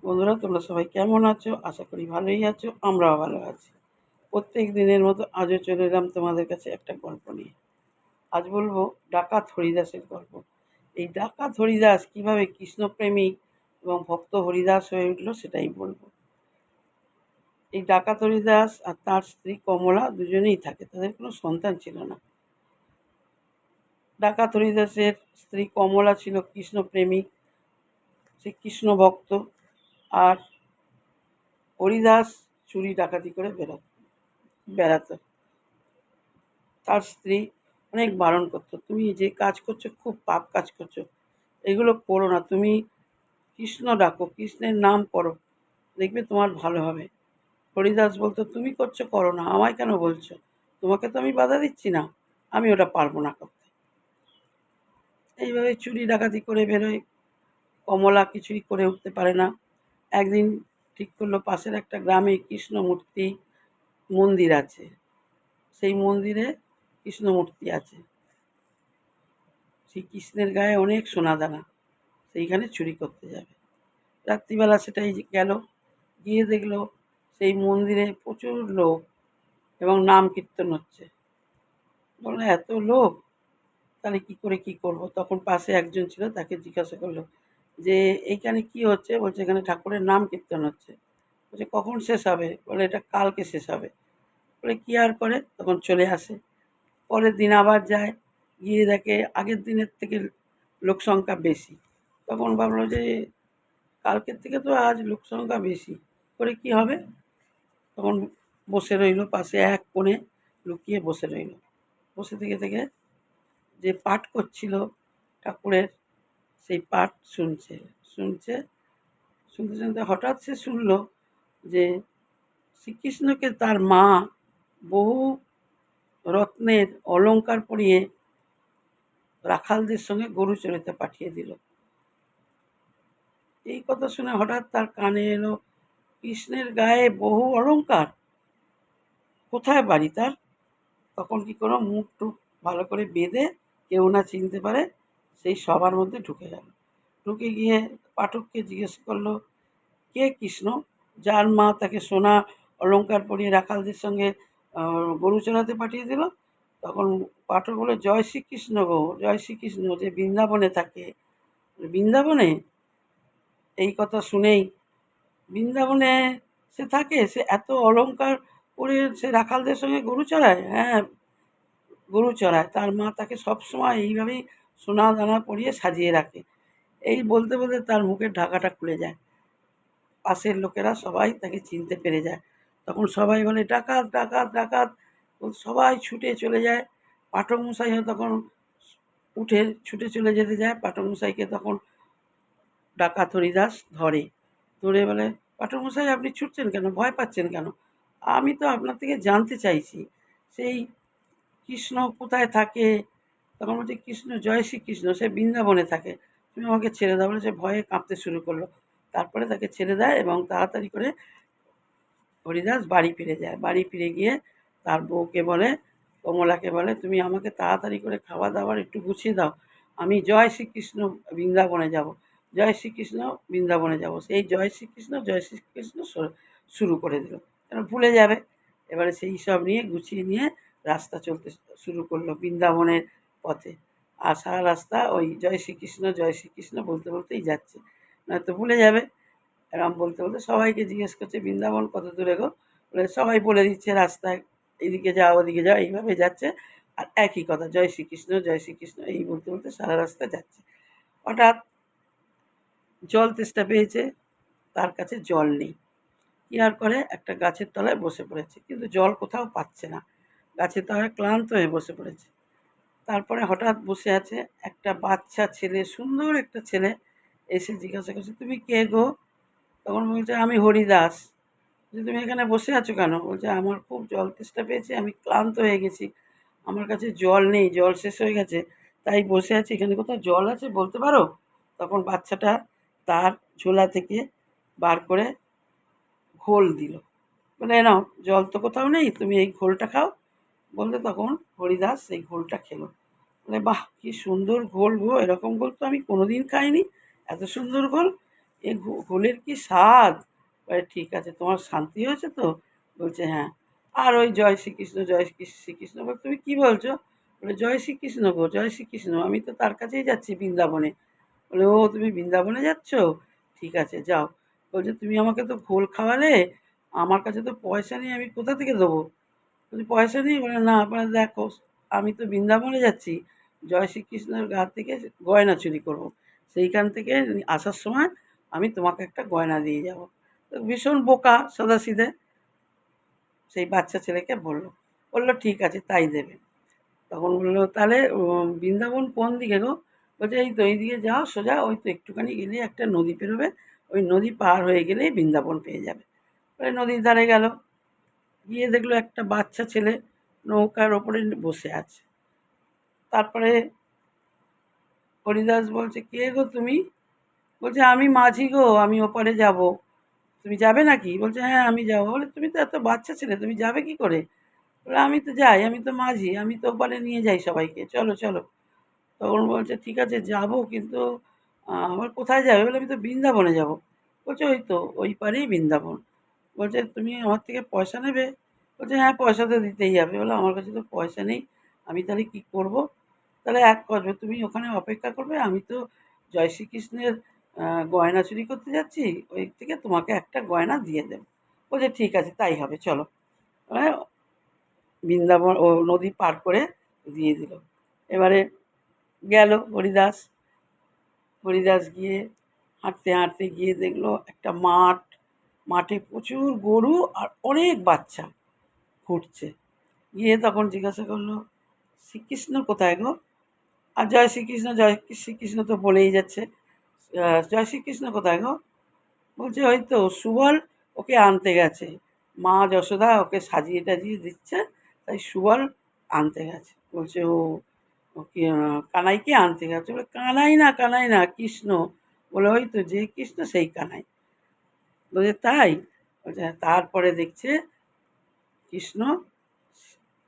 বন্ধুরা, তোমরা সবাই কেমন আছো? আশা করি ভালোই আছো। আমরাও ভালো আছি। প্রত্যেক দিনের মতো আজও চলে এলাম তোমাদের কাছে একটা গল্প নিয়ে। আজ বলবো ডাকাত হরিদাসের গল্প। এই ডাকাত হরিদাস কিভাবে কৃষ্ণপ্রেমিক এবং ভক্ত হরিদাস হয়ে উঠলো সেটাই বলবো। এই ডাকাত হরিদাস আর তার স্ত্রী কমলা দুজনেই থাকে, তাদের কোনো সন্তান ছিল না। ডাকাত হরিদাসের স্ত্রী কমলা ছিল কৃষ্ণপ্রেমিক, সে কৃষ্ণ ভক্ত। আর হরিদাস চুরি ডাকাতি করে বেড়াতো। তার স্ত্রী অনেক বারণ করতো, তুমি যে কাজ করছো খুব পাপ কাজ করছো, এগুলো করো না, তুমি কৃষ্ণ ডাকো, কৃষ্ণের নাম করো, দেখবে তোমার ভালো হবে। হরিদাস বলতো, তুমি করছো করো না, আমায় কেন বলছো? তোমাকে তো আমি বাধা দিচ্ছি না, আমি ওটা পারবো না করতে। এইভাবে চুরি ডাকাতি করে বেরোয়। কমলা কিছুই করে উঠতে পারে না। একদিন ঠিক করলো পাশের একটা গ্রামে কৃষ্ণ মূর্তি মন্দির আছে, সেই মন্দিরে কৃষ্ণ মূর্তি আছে, সেই কৃষ্ণের গায়ে অনেক সোনাদানা, সেইখানে চুরি করতে যাবে। রাত্রিবেলা সেটাই গেল, গিয়ে দেখলো সেই মন্দিরে প্রচুর লোক এবং নাম কীর্তন হচ্ছে। বললো এত লোক, তাহলে কি করে কি করব? তখন পাশে একজন ছিল, তাকে জিজ্ঞাসা করলো যে এইখানে কি হচ্ছে? বলছে এখানে ঠাকুরের নাম কীর্তন হচ্ছে। বলছে কখন শেষ হবে? বলে এটা কালকে শেষ হবে। বলে কি আর করে? তখন চলে আসে। পরের দিন আবার যায়, গিয়ে দেখে আগের দিনের থেকে লোক সংখ্যা বেশি। তখন ভাবলো যে কালকের থেকে তো আজ লোক সংখ্যা বেশি, করে কি হবে? তখন বসে রইল পাশে এক কোণে, লুকিয়ে বসে রইল। বসে থেকে থেকে যে পাঠ করছিল ঠাকুরের, সেই পাঠ শুনছে। শুনছে শুনতে শুনতে হঠাৎ সে শুনল যে শ্রীকৃষ্ণকে তার মা বহু রত্নের অলংকার পরিয়ে রাখালদের সঙ্গে গরু চড়াতে পাঠিয়ে দিল। এই কথা শুনে হঠাৎ তার কানে এলো, কৃষ্ণের গায়ে বহু অলংকার, কোথায় বাড়ি তার? তখন কি করো, মুখ টুক ভালো করে বেঁধে কেউ না চিনতে পারে সেই সবার মধ্যে ঢুকে গেল। ঢুকে গিয়ে পাঠককে জিজ্ঞেস করলো, কে কৃষ্ণ, যার মা তাকে সোনা অলংকার পরিয়ে রাখালদের সঙ্গে গরু চড়াতে পাঠিয়ে দিল? তখন পাঠক বলে, জয় শ্রীকৃষ্ণ গো, জয় শ্রীকৃষ্ণ, যে বৃন্দাবনে থাকে। বৃন্দাবনে? এই কথা শুনেই, বৃন্দাবনে সে থাকে, সে এত অলংকার পরে সে রাখালদের সঙ্গে গরু চড়ায়? হ্যাঁ, গরু চড়ায়। তার মা তাকে সবসময় এইভাবেই সোনা দানা পরিয়ে সাজিয়ে রাখে। এই বলতে বলতে তার মুখের ঢাকাটা খুলে যায়। পাশের লোকেরা সবাই তাকে চিনতে পেরে যায়। তখন সবাই বলে, ডাকাত ডাকাত ডাকাত। সবাই ছুটে চলে যায়। পাঠক মশাইও তখন উঠে ছুটে চলে যেতে যায়। পাঠক মশাইকে তখন ডাকাত হরিদাস ধরে। ধরে বলে, পাঠক মশাই আপনি ছুটছেন কেন, ভয় পাচ্ছেন কেন? আমি তো আপনার থেকে জানতে চাইছি সেই কৃষ্ণ কোথায় থাকে। তখন বলছে, কৃষ্ণ, জয় শ্রীকৃষ্ণ, সে বৃন্দাবনে থাকে, তুমি আমাকে ছেড়ে দাও। বলে সে ভয়ে কাঁপতে শুরু করলো। তারপরে তাকে ছেড়ে দেয় এবং তাড়াতাড়ি করে হরিদাস বাড়ি ফিরে যায়। বাড়ি ফিরে গিয়ে তার বউকে বলে, কমলাকে বলে, তুমি আমাকে তাড়াতাড়ি করে খাবার দাবার একটু গুছিয়ে দাও, আমি জয় শ্রীকৃষ্ণ বৃন্দাবনে যাব, জয় শ্রীকৃষ্ণ বৃন্দাবনে যাব। সেই জয় শ্রীকৃষ্ণ শুরু করে দিল, কেন ভুলে যাবে। এবারে সেই সব নিয়ে গুছিয়ে নিয়ে রাস্তা চলতে শুরু করলো বৃন্দাবনের পথে। আর সারা রাস্তা ওই জয় শ্রীকৃষ্ণ বলতে বলতেই যাচ্ছে, নয়তো ভুলে যাবে। এরম বলতে বলতে সবাইকে জিজ্ঞেস করছে, বৃন্দাবন কত দূরে গো? বলে সবাই বলে দিচ্ছে রাস্তায়, এদিকে যাও ওদিকে যাও, এইভাবে যাচ্ছে। আর একই কথা, জয় শ্রীকৃষ্ণ এই বলতে বলতে সারা রাস্তা যাচ্ছে। হঠাৎ জল তেষ্টা পেয়েছে, তার কাছে জল নেই। কি আর করে, একটা গাছের তলায় বসে পড়েছে, কিন্তু জল কোথাও পাচ্ছে না। গাছের তলায় ক্লান্ত হয়ে বসে পড়েছে। তারপরে হঠাৎ বসে আছে একটা বাচ্চা ছেলে, সুন্দর একটা ছেলে, এসে জিজ্ঞাসা করছে, তুমি কে গো? তখন বলছে, আমি হরিদাস। যে তুমি এখানে বসে আছো কেন? বলছে, আমার খুব জল তেষ্টা পেয়েছে, আমি ক্লান্ত হয়ে গেছি, আমার কাছে জল নেই, জল শেষ হয়ে গেছে, তাই বসে আছি, এখানে কোথাও জল আছে বলতে পারো? তখন বাচ্চাটা তার ঝোলা থেকে বার করে ঘোল দিল। বলে, নাও, জল তো কোথাও নেই, তুমি এই ঘোলটা খাও। বলতে তখন হরিদাস সেই ঘোলটা খেলো। বলে, বাহ, কি সুন্দর ঘোল গো, এরকম ঘোল তো আমি কোনোদিন খাইনি, এত সুন্দর ঘোল। এ ঘোলের কি স্বাদ! বলে ঠিক আছে, তোমার শান্তি হয়েছে তো? বলছে হ্যাঁ। আর ওই জয় শ্রীকৃষ্ণ জয় শ্রীকৃষ্ণ বলে তুমি কী বলছো? বলে জয় শ্রীকৃষ্ণ গো, জয় শ্রীকৃষ্ণ, আমি তো তার কাছেই যাচ্ছি বৃন্দাবনে। বলে ও তুমি বৃন্দাবনে যাচ্ছ, ঠিক আছে যাও। বলছে তুমি আমাকে তো ঘোল খাওয়ালে, আমার কাছে তো পয়সা নেই, আমি কোথা থেকে দেবো? বলছি পয়সা নেই? বলে না। বলে দেখো, আমি তো বৃন্দাবনে যাচ্ছি, জয় শ্রীকৃষ্ণের গা থেকে গয়না চুরি করব। সেইখান থেকে আসার সময় আমি তোমাকে একটা গয়না দিয়ে যাব। তো ভীষণ বোকা সাদাসিধে সেই বাচ্চা ছেলেকে বলল। বলল ঠিক আছে তাই দেবে। তখন বলল তাহলে বৃন্দাবন কোন দিকে গো? বলছে এই তো এইদিকে যাও সোজা, ওই তো একটুখানি গেলেই একটা নদী পেরোবে, ওই নদী পার হয়ে গেলেই বৃন্দাবন পেয়ে যাবে। ওই নদীর ধারে গেল, গিয়ে দেখলো একটা বাচ্চা ছেলে নৌকার ওপরে বসে আছে। তারপরে হরিদাস বলছে কে গো তুমি? বলছে আমি মাঝি গো, আমি ওপারে যাব, তুমি যাবে নাকি? বলছে হ্যাঁ আমি যাবো। বলে তুমি তো এত বাচ্চা ছেলে, তুমি যাবে কি করে? বলে আমি তো যাই, আমি তো মাঝি, আমি তো ওপারে নিয়ে যাই সবাইকে, চলো চলো। তখন বলছে ঠিক আছে যাবো, কিন্তু আমার কোথায় যাবে? বলে আমি তো বৃন্দাবনে যাব। বলছে ওই তো ওই পারেই বৃন্দাবন। বলছে তুমি আমার থেকে পয়সা নেবে? বলছে হ্যাঁ পয়সা তো দিতেই হবে। বলে আমার কাছে তো পয়সা নেই, আমি তাহলে কী করবো? তাহলে এক করবে, তুমি ওখানে অপেক্ষা করবে, আমি তো জয় শ্রীকৃষ্ণের গয়না চুরি করতে যাচ্ছি, ওই থেকে তোমাকে একটা গয়না দিয়ে দেবো। বলছে ঠিক আছে তাই হবে চলো। মানে বৃন্দাবন ও নদী পার করে দিয়ে দিল। এবারে গেল হরিদাস। হরিদাস গিয়ে হাঁটতে হাঁটতে গিয়ে দেখলো একটা মাঠ, মাঠে প্রচুর গরু আর অনেক বাচ্চা ঘুরছে। গিয়ে তখন জিজ্ঞাসা করলো শ্রীকৃষ্ণ কোথায় গো? আর জয় শ্রীকৃষ্ণ জয় শ্রীকৃষ্ণ তো বলেই যাচ্ছে। জয় শ্রীকৃষ্ণ কোথায় গো? বলছে ওই তো সুবল ওকে আনতে গেছে, মা যশোদা ওকে সাজিয়ে টাজিয়ে দিচ্ছে, তাই সুবল আনতে গেছে। বলছে ও ওকে কানাইকে আনতে গেছে। বলে কানাই না কানাই না, কৃষ্ণ। বলে ওই তো যে কৃষ্ণ সেই কানাই। বলছে তাই? বলছে হ্যাঁ। তারপরে দেখছে কৃষ্ণ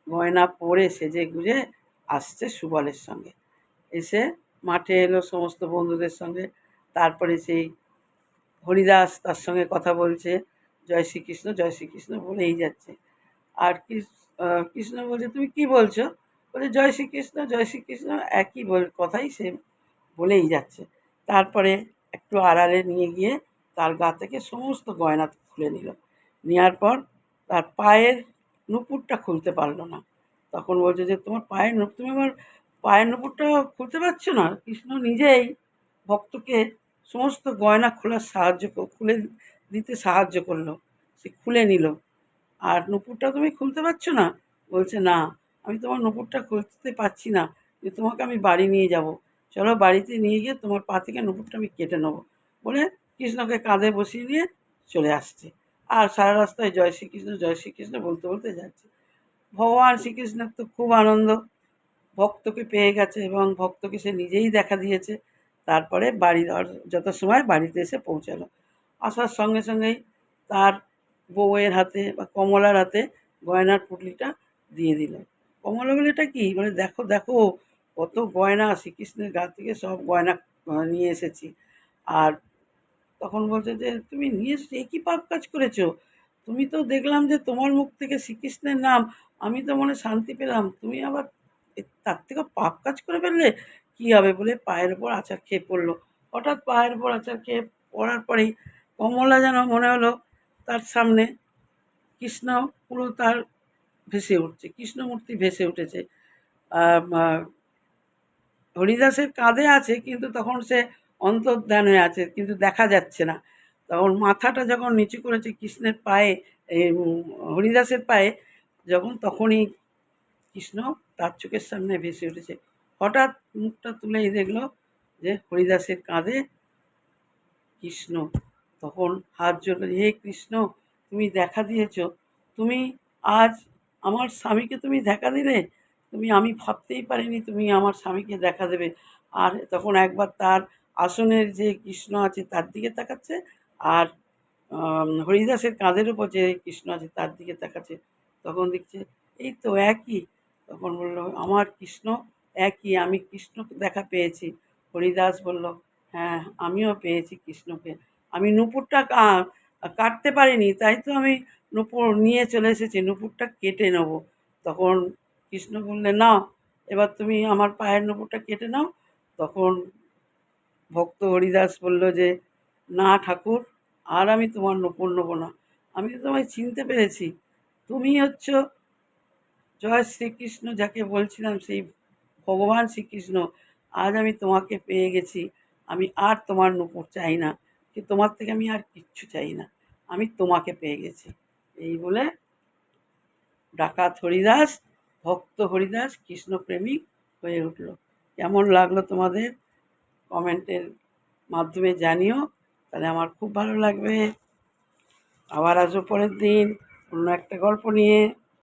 গয়না পরে সেজে গুজে আসছে সুবলের সঙ্গে। এসে মাঠে এলো সমস্ত বন্ধুদের সঙ্গে। তারপরে সেই হরিদাস তার সঙ্গে কথা বলছে, জয় শ্রীকৃষ্ণ বলেই যাচ্ছে। আর কৃষ্ণ বলছে তুমি কি বলছো? বলছে জয় শ্রীকৃষ্ণ একই কথাই সে বলেই যাচ্ছে। তারপরে একটু আড়ালে নিয়ে গিয়ে তার গা থেকে সমস্ত গয়না খুলে নিল। নেওয়ার পর তার পায়ের নুপুরটা খুলতে পারল না। তখন বলছে যে তোমার পায়ের তুমি আমার পায়ের নুপুরটা খুলতে পারছো না? কৃষ্ণ নিজেই ভক্তকে সমস্ত গয়না খোলার খুলে দিতে সাহায্য করলো। সে খুলে নিল। আর নুপুরটা তুমি খুলতে পারছো না? বলছে না, আমি তোমার নুপুরটা খুলতে পারছি না, কিন্তু তোমাকে আমি বাড়ি নিয়ে যাব, চলো বাড়িতে নিয়ে গিয়ে তোমার পা থেকে নুপুরটা আমি কেটে নেবো। বলে কৃষ্ণকে কাঁধে বসিয়ে নিয়ে চলে আসছে। আর সারা রাস্তায় জয় শ্রীকৃষ্ণ বলতে বলতে যাচ্ছে। ভগবান শ্রীকৃষ্ণের তো খুব আনন্দ, ভক্তকে পেয়ে গেছে এবং ভক্তকে সে নিজেই দেখা দিয়েছে। তারপরে যথাসময় বাড়িতে এসে পৌঁছালো। আসার সঙ্গে সঙ্গেই তার বউয়ের হাতে বা কমলার হাতে গয়নার পুঁটলিটা দিয়ে দিল। কমলা বলে এটা কী? মানে দেখো দেখো কত গয়না, শ্রীকৃষ্ণের গা থেকে সব গয়না নিয়ে এসেছি। আর তখন বলছে যে তুমি নিয়ে এসেছো, এ কী পাপ কাজ করেছো? তুমি তো দেখলাম যে তোমার মুখ থেকে শ্রীকৃষ্ণের নাম, আমি তো মনে শান্তি পেলাম, তুমি আবার তার থেকেও পাপ কাজ করে ফেললে, কী হবে? বলে পায়ের ওপর আছাড় খেয়ে পড়লো। হঠাৎ পায়ের ওপর আছাড় খেয়ে পড়ার পরেই কমলা যেন মনে হলো তার সামনে কৃষ্ণ পুরো তার ভেসে উঠছে, কৃষ্ণমূর্তি ভেসে উঠেছে। হরিদাসের কাঁধে আছে, কিন্তু তখন সে অন্তর্ধান হয়ে আছে, কিন্তু দেখা যাচ্ছে না। তখন মাথাটা যখন নিচু করেছে কৃষ্ণের পায়ে, এই হরিদাসের পায়ে যখন, তখনই কৃষ্ণ তার চোখের সামনে ভেসে উঠেছে। হঠাৎ মুখটা তুলেই দেখলো যে হরিদাসের কাঁধে কৃষ্ণ। তখন হাত জোর করে হে কৃষ্ণ, তুমি দেখা দিয়েছ, তুমি আজ আমার স্বামীকে তুমি দেখা দিলে, আমি ভাবতেই পারিনি তুমি আমার স্বামীকে দেখা দেবে। আর তখন একবার তার আসনের যে কৃষ্ণ আছে তার দিকে তাকাচ্ছে, আর হরিদাসের কাঁধের উপর যে কৃষ্ণ আছে তার দিকে তাকাচ্ছে। তখন দেখছে এই তো একই। তখন বলল আমার কৃষ্ণ একই, আমি কৃষ্ণকে দেখা পেয়েছি। হরিদাস বলল হ্যাঁ আমিও পেয়েছি কৃষ্ণকে, আমি নূপুরটা কাটতে পারিনি, তাই তো আমি নূপুর নিয়ে চলে এসেছি, নূপুরটা কেটে নেব। তখন কৃষ্ণ বললে, নাও এবার তুমি আমার পায়ের নূপুরটা কেটে নাও। তখন ভক্ত হরিদাস বলল যে, না ঠাকুর, আর আমি তোমার নূপুর নেব না। আমি তো তোমায় চিনতে পেরেছি, তুমি হচ্ছ জয় শ্রীকৃষ্ণ, যাকে বলছিলাম, সেই ভগবান শ্রীকৃষ্ণ। আজ আমি তোমাকে পেয়ে গেছি, আমি আর তোমার নূপুর চাই না, কি তোমার থেকে আমি আর কিচ্ছু চাই না, আমি তোমাকে পেয়ে গেছি। এই বলে ডাকাত হরিদাস, ভক্ত হরিদাস কৃষ্ণপ্রেমিক হয়ে উঠল। কেমন লাগলো তোমাদের কমেন্টের মাধ্যমে জানিও, তাহলে আমার খুব ভালো লাগবে। আবার আসবো পরের দিন অন্য একটা গল্প নিয়ে।